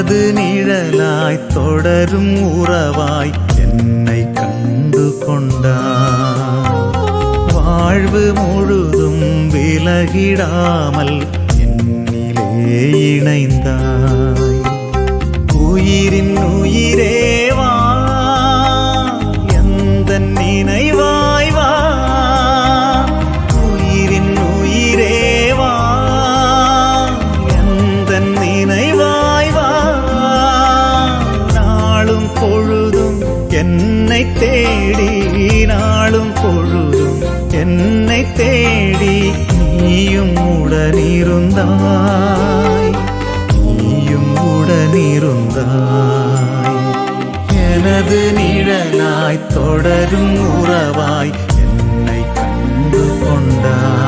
எனது நிழலாய் தொடரும் உறவாய் என்னை கண்டு கொண்டாய். வாழ்வு முழுதும் விலகிடாமல் என்னிலே இணைந்தாய். உயிரின் உயிரேவா எந்த நினைவாய் வா. உயிரின் உயிரேவா எந்த நினைவாய் வா. நாளும் பொழுதும் என்னை தேடி, நாளும் பொழுதும் என்னை தேடி நீயும் உடனிருந்தாய், நீயும் உடனிருந்தாய். எனது நிழலாய் தொடரும் உறவாய் என்னை கண்டு கொண்டாய்.